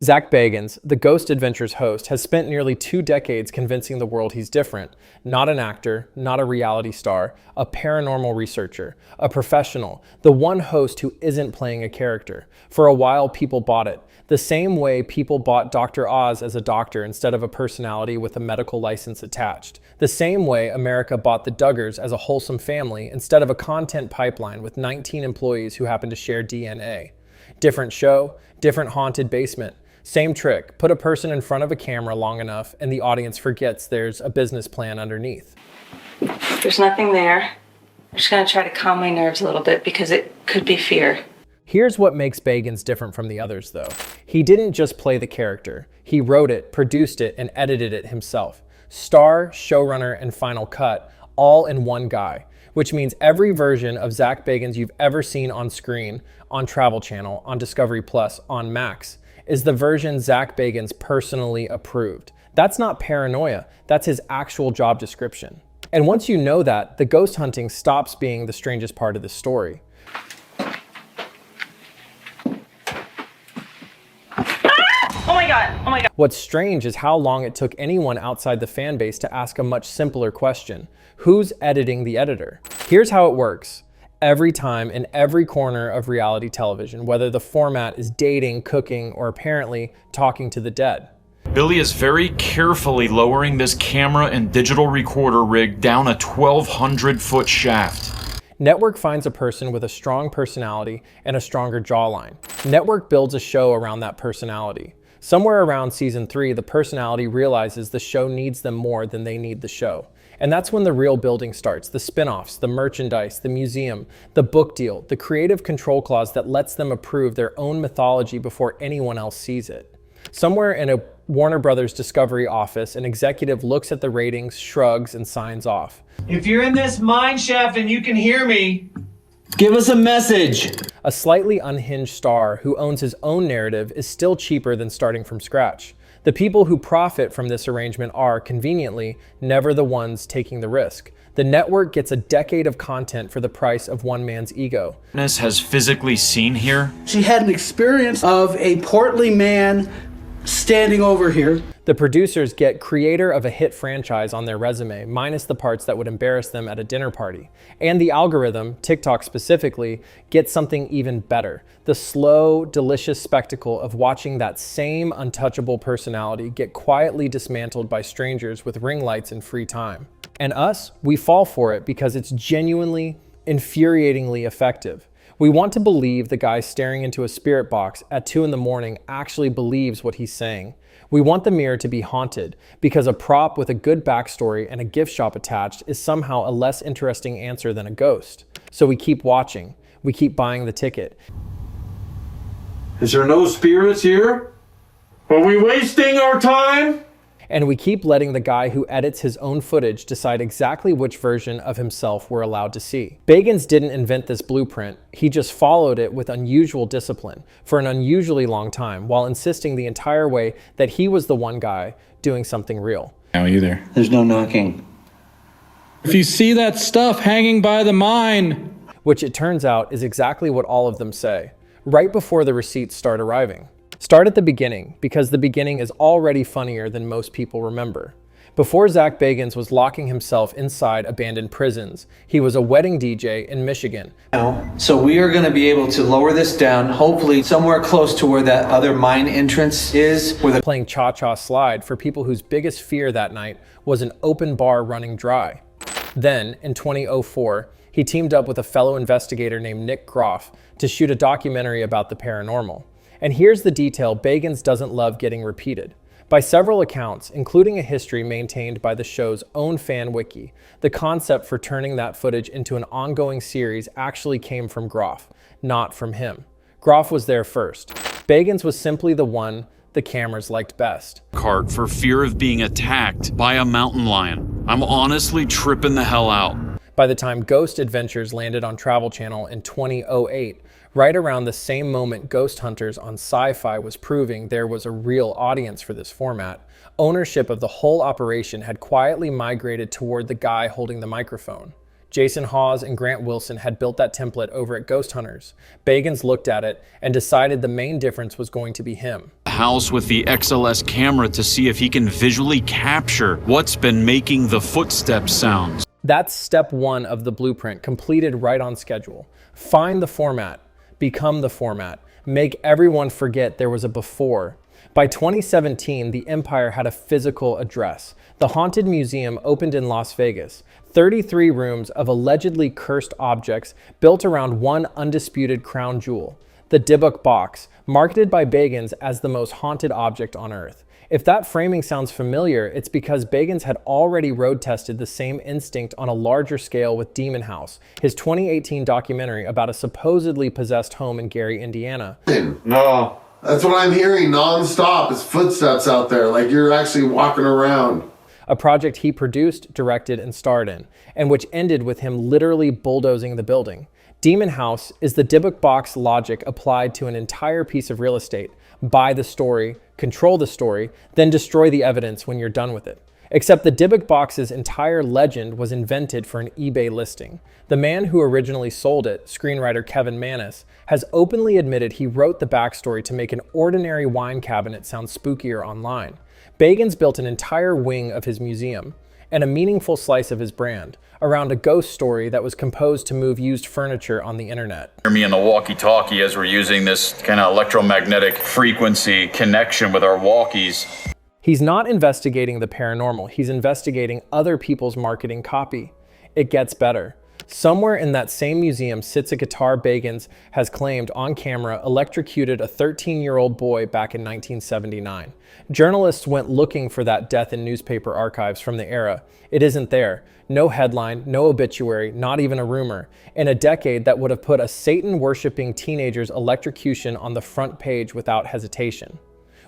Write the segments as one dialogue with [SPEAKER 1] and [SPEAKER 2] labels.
[SPEAKER 1] Zak Bagans, the Ghost Adventures host, has spent nearly 2 decades convincing the world he's different. Not an actor, not a reality star, a paranormal researcher, a professional, the one host who isn't playing a character. For a while, people bought it. The same way people bought Dr. Oz as a doctor instead of a personality with a medical license attached. The same way America bought the Duggars as a wholesome family instead of a content pipeline with 19 employees who happen to share DNA. Different show, different haunted basement. Same trick, put a person in front of a camera long enough and the audience forgets there's a business plan underneath.
[SPEAKER 2] There's nothing there. I'm just gonna try to calm my nerves a little bit because it could be fear.
[SPEAKER 1] Here's what makes Bagans different from the others though. He didn't just play the character. He wrote it, produced it, and edited it himself. Star, showrunner, and final cut, all in one guy. Which means every version of Zak Bagans you've ever seen on screen, on Travel Channel, on Discovery Plus, on Max, is the version Zak Bagans personally approved. That's not paranoia, that's his actual job description. And once you know that, the ghost hunting stops being the strangest part of the story.
[SPEAKER 2] Oh my God.
[SPEAKER 1] What's strange is how long it took anyone outside the fan base to ask a much simpler question. Who's editing the editor? Here's how it works. Every time in every corner of reality television, whether the format is dating, cooking, or apparently talking to the dead.
[SPEAKER 3] Billy is very carefully lowering this camera and digital recorder rig down a 1,200-foot shaft.
[SPEAKER 1] Network finds a person with a strong personality and a stronger jawline. Network builds a show around that personality. Somewhere around season 3, the personality realizes the show needs them more than they need the show. And that's when the real building starts, the spin-offs, the merchandise, the museum, the book deal, the creative control clause that lets them approve their own mythology before anyone else sees it. Somewhere in a Warner Brothers Discovery office, an executive looks at the ratings, shrugs, and signs off.
[SPEAKER 4] If you're in this mine shaft and you can hear me, give us a message.
[SPEAKER 1] A slightly unhinged star who owns his own narrative is still cheaper than starting from scratch. The people who profit from this arrangement are, conveniently, never the ones taking the risk. The network gets a decade of content for the price of one man's ego.
[SPEAKER 3] Has physically seen here.
[SPEAKER 5] She had an experience of a portly man standing over here.
[SPEAKER 1] The producers get creator of a hit franchise on their resume, minus the parts that would embarrass them at a dinner party. And the algorithm, TikTok specifically, gets something even better. The slow, delicious spectacle of watching that same untouchable personality get quietly dismantled by strangers with ring lights and free time. And us, we fall for it because it's genuinely, infuriatingly effective. We want to believe the guy staring into a spirit box at 2 in the morning actually believes what he's saying. We want the mirror to be haunted because a prop with a good backstory and a gift shop attached is somehow a less interesting answer than a ghost. So we keep watching. We keep buying the ticket.
[SPEAKER 6] Is there no spirits here? Are we wasting our time?
[SPEAKER 1] And we keep letting the guy who edits his own footage decide exactly which version of himself we're allowed to see. Bagans didn't invent this blueprint, he just followed it with unusual discipline for an unusually long time while insisting the entire way that he was the one guy doing something real.
[SPEAKER 7] Now either.
[SPEAKER 5] There's no knocking.
[SPEAKER 7] If you see that stuff hanging by the mine,
[SPEAKER 1] which it turns out is exactly what all of them say, right before the receipts start arriving. Start at the beginning, because the beginning is already funnier than most people remember. Before Zak Bagans was locking himself inside abandoned prisons, he was a wedding DJ in Michigan.
[SPEAKER 4] So we are going to be able to lower this down, hopefully somewhere close to where that other mine entrance is.
[SPEAKER 1] Playing cha-cha slide for people whose biggest fear that night was an open bar running dry. Then, in 2004, he teamed up with a fellow investigator named Nick Groff to shoot a documentary about the paranormal. And here's the detail Bagans doesn't love getting repeated. By several accounts, including a history maintained by the show's own fan wiki, the concept for turning that footage into an ongoing series actually came from Groff, not from him. Groff was there first. Bagans was simply the one the cameras liked best.
[SPEAKER 3] Cart for fear of being attacked by a mountain lion. I'm honestly tripping the hell out.
[SPEAKER 1] By the time Ghost Adventures landed on Travel Channel in 2008, right around the same moment Ghost Hunters on Sci-Fi was proving there was a real audience for this format, ownership of the whole operation had quietly migrated toward the guy holding the microphone, Jason Hawes and Grant Wilson had built that template over at Ghost Hunters. Bagans looked at it and decided the main difference was going to be him.
[SPEAKER 3] House with the XLS camera to see if he can visually capture what's been making the footstep sounds.
[SPEAKER 1] That's step one of the blueprint, completed right on schedule. Find the format, become the format, make everyone forget there was a before. By 2017, the Empire had a physical address. The Haunted Museum opened in Las Vegas. 33 rooms of allegedly cursed objects built around one undisputed crown jewel, the Dybbuk box, marketed by Bagans as the most haunted object on Earth. If that framing sounds familiar, it's because Bagans had already road tested the same instinct on a larger scale with Demon House, his 2018 documentary about a supposedly possessed home in Gary, Indiana.
[SPEAKER 6] No.
[SPEAKER 8] That's what I'm hearing nonstop. It's footsteps out there, like you're actually walking around.
[SPEAKER 1] A project he produced, directed, and starred in, and which ended with him literally bulldozing the building. Demon House is the Dybbuk box logic applied to an entire piece of real estate. Buy the story, control the story, then destroy the evidence when you're done with it. Except the Dybbuk box's entire legend was invented for an eBay listing. The man who originally sold it, screenwriter Kevin Manis, has openly admitted he wrote the backstory to make an ordinary wine cabinet sound spookier online. Bagans built an entire wing of his museum and a meaningful slice of his brand around a ghost story that was composed to move used furniture on the internet.
[SPEAKER 3] Hear me in the walkie-talkie as we're using this kind of electromagnetic frequency connection with our walkies.
[SPEAKER 1] He's not investigating the paranormal, he's investigating other people's marketing copy. It gets better. Somewhere in that same museum sits a guitar Bagans has claimed on camera electrocuted a 13-year-old boy back in 1979. Journalists went looking for that death in newspaper archives from the era. It isn't there. No headline, no obituary, not even a rumor. In a decade that would have put a Satan-worshipping teenager's electrocution on the front page without hesitation.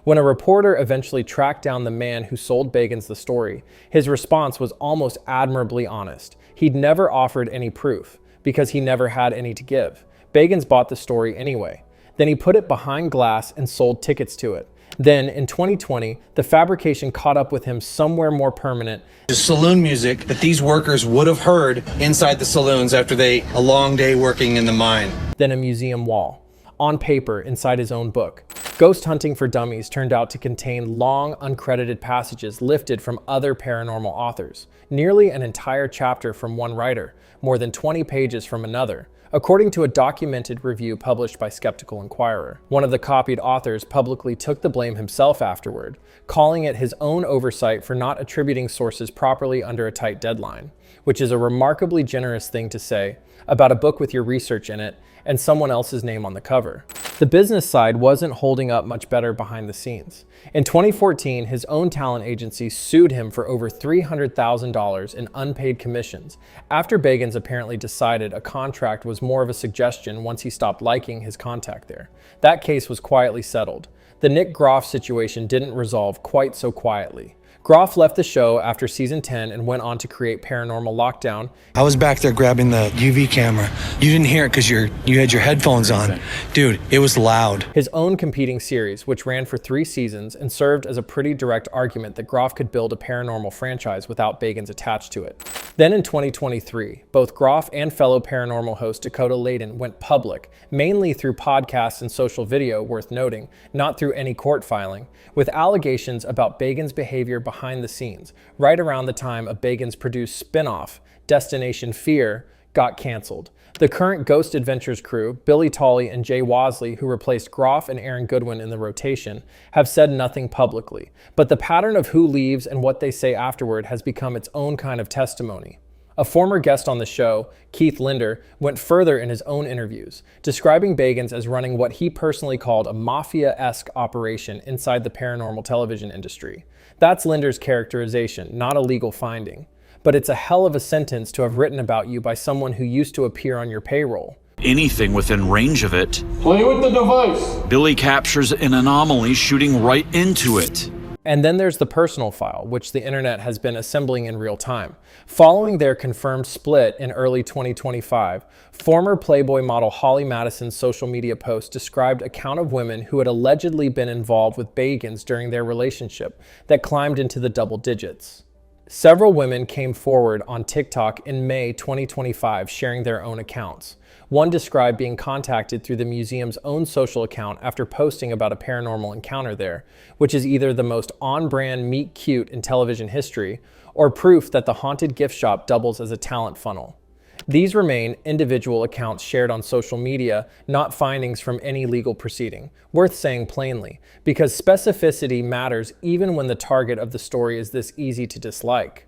[SPEAKER 1] When a reporter eventually tracked down the man who sold Bagans the story, his response was almost admirably honest. He'd never offered any proof, because he never had any to give. Bagans bought the story anyway. Then he put it behind glass and sold tickets to it. Then, in 2020, the fabrication caught up with him somewhere more permanent.
[SPEAKER 9] The saloon music that these workers would have heard inside the saloons after a long day working in the mine.
[SPEAKER 1] Than a museum wall, on paper inside his own book. Ghost Hunting for Dummies turned out to contain long, uncredited passages lifted from other paranormal authors, nearly an entire chapter from one writer, more than 20 pages from another, according to a documented review published by Skeptical Inquirer. One of the copied authors publicly took the blame himself afterward, calling it his own oversight for not attributing sources properly under a tight deadline, which is a remarkably generous thing to say about a book with your research in it and someone else's name on the cover. The business side wasn't holding up much better behind the scenes. In 2014, his own talent agency sued him for over $300,000 in unpaid commissions, after Bagans apparently decided a contract was more of a suggestion once he stopped liking his contact there. That case was quietly settled. The Nick Groff situation didn't resolve quite so quietly. Groff left the show after season 10 and went on to create Paranormal Lockdown.
[SPEAKER 9] I was back there grabbing the UV camera. You didn't hear it because you had your headphones on. Dude, it was loud.
[SPEAKER 1] His own competing series, which ran for 3 seasons and served as a pretty direct argument that Groff could build a paranormal franchise without Bagans attached to it. Then in 2023, both Groff and fellow paranormal host Dakota Layden went public, mainly through podcasts and social video, worth noting, not through any court filing, with allegations about Bagans' behavior behind the scenes, right around the time a Bagans-produced spin-off, Destination Fear, got canceled. The current Ghost Adventures crew, Billy Tolley and Jay Wasley, who replaced Groff and Aaron Goodwin in the rotation, have said nothing publicly, but the pattern of who leaves and what they say afterward has become its own kind of testimony. A former guest on the show, Keith Linder, went further in his own interviews, describing Bagans as running what he personally called a mafia-esque operation inside the paranormal television industry. That's Linder's characterization, not a legal finding. But it's a hell of a sentence to have written about you by someone who used to appear on your payroll.
[SPEAKER 3] Anything within range of it.
[SPEAKER 6] Play with the device.
[SPEAKER 3] Billy captures an anomaly shooting right into it.
[SPEAKER 1] And then there's the personal file, which the internet has been assembling in real time. Following their confirmed split in early 2025, former Playboy model Holly Madison's social media post described a count of women who had allegedly been involved with Bagans during their relationship that climbed into the double digits. Several women came forward on TikTok in May 2025 sharing their own accounts. One described being contacted through the museum's own social account after posting about a paranormal encounter there, which is either the most on-brand meet cute in television history or proof that the haunted gift shop doubles as a talent funnel. These remain individual accounts shared on social media, not findings from any legal proceeding. Worth saying plainly, because specificity matters even when the target of the story is this easy to dislike.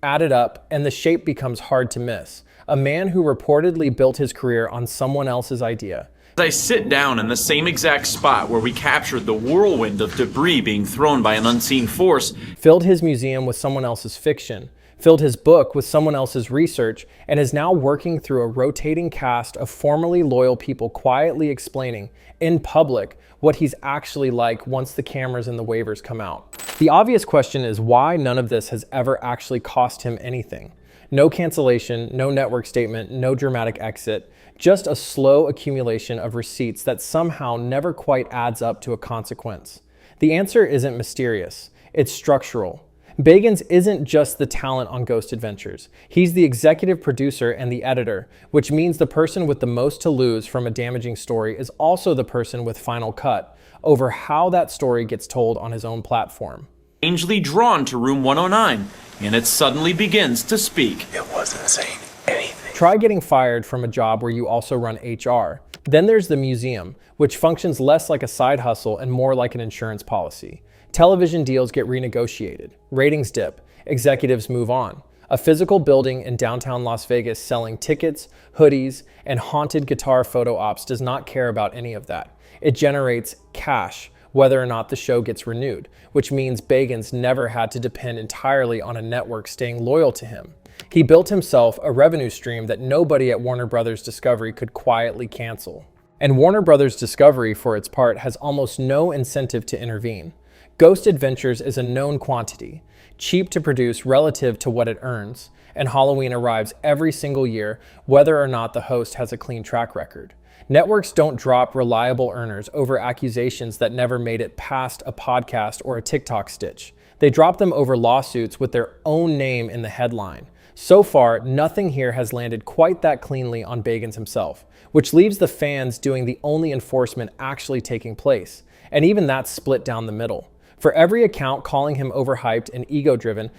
[SPEAKER 1] Add it up, and the shape becomes hard to miss. A man who reportedly built his career on someone else's idea.
[SPEAKER 10] I sit down in the same exact spot where we captured the whirlwind of debris being thrown by an unseen force.
[SPEAKER 1] Filled his museum with someone else's fiction. Filled his book with someone else's research, and is now working through a rotating cast of formerly loyal people quietly explaining, in public, what he's actually like once the cameras and the waivers come out. The obvious question is why none of this has ever actually cost him anything. No cancellation, no network statement, no dramatic exit, just a slow accumulation of receipts that somehow never quite adds up to a consequence. The answer isn't mysterious, it's structural. Bagans isn't just the talent on Ghost Adventures. He's the executive producer and the editor, which means the person with the most to lose from a damaging story is also the person with final cut over how that story gets told on his own platform.
[SPEAKER 10] Strangely drawn to room 109, and it suddenly begins to speak.
[SPEAKER 9] It wasn't saying anything.
[SPEAKER 1] Try getting fired from a job where you also run HR. Then there's the museum, which functions less like a side hustle and more like an insurance policy. Television deals get renegotiated, ratings dip, executives move on. A physical building in downtown Las Vegas selling tickets, hoodies, and haunted guitar photo ops does not care about any of that. It generates cash, whether or not the show gets renewed, which means Bagans never had to depend entirely on a network staying loyal to him. He built himself a revenue stream that nobody at Warner Brothers Discovery could quietly cancel. And Warner Brothers Discovery, for its part, has almost no incentive to intervene. Ghost Adventures is a known quantity, cheap to produce relative to what it earns, and Halloween arrives every single year, whether or not the host has a clean track record. Networks don't drop reliable earners over accusations that never made it past a podcast or a TikTok stitch. They drop them over lawsuits with their own name in the headline. So far, nothing here has landed quite that cleanly on Bagans himself, which leaves the fans doing the only enforcement actually taking place, and even that's split down the middle. For every account calling him overhyped and ego-driven,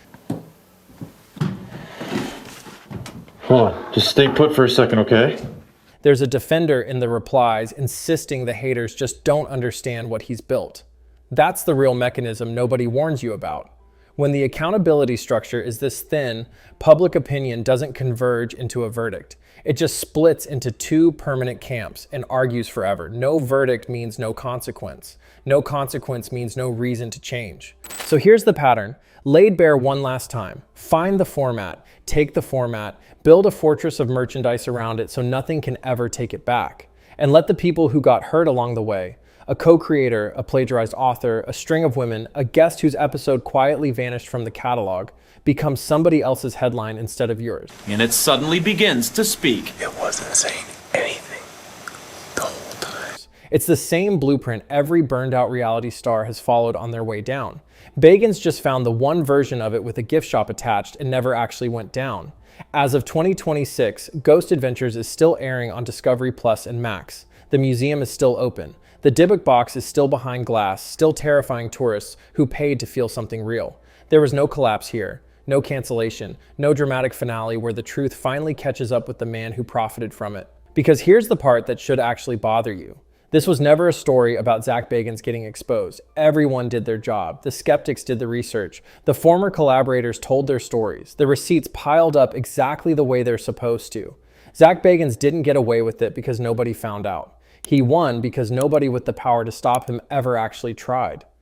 [SPEAKER 6] Hold on, just stay put for a second, okay?
[SPEAKER 1] there's a defender in the replies insisting the haters just don't understand what he's built. That's the real mechanism nobody warns you about. When the accountability structure is this thin, public opinion doesn't converge into a verdict. It just splits into two permanent camps and argues forever. No verdict means no consequence. No consequence means no reason to change. So here's the pattern. Laid bare one last time. Find the format, take the format, build a fortress of merchandise around it so nothing can ever take it back. And let the people who got hurt along the way, a co-creator, a plagiarized author, a string of women, a guest whose episode quietly vanished from the catalog, become somebody else's headline instead of yours.
[SPEAKER 10] And it suddenly begins to speak.
[SPEAKER 9] It wasn't saying anything the whole time.
[SPEAKER 1] It's the same blueprint every burned out reality star has followed on their way down. Bagans just found the one version of it with a gift shop attached and never actually went down. As of 2026, Ghost Adventures is still airing on Discovery Plus and Max. The museum is still open. The Dybbuk box is still behind glass, still terrifying tourists who paid to feel something real. There was no collapse here, no cancellation, no dramatic finale where the truth finally catches up with the man who profited from it. Because here's the part that should actually bother you. This was never a story about Zak Bagans getting exposed. Everyone did their job. The skeptics did the research. The former collaborators told their stories. The receipts piled up exactly the way they're supposed to. Zak Bagans didn't get away with it because nobody found out. He won because nobody with the power to stop him ever actually tried.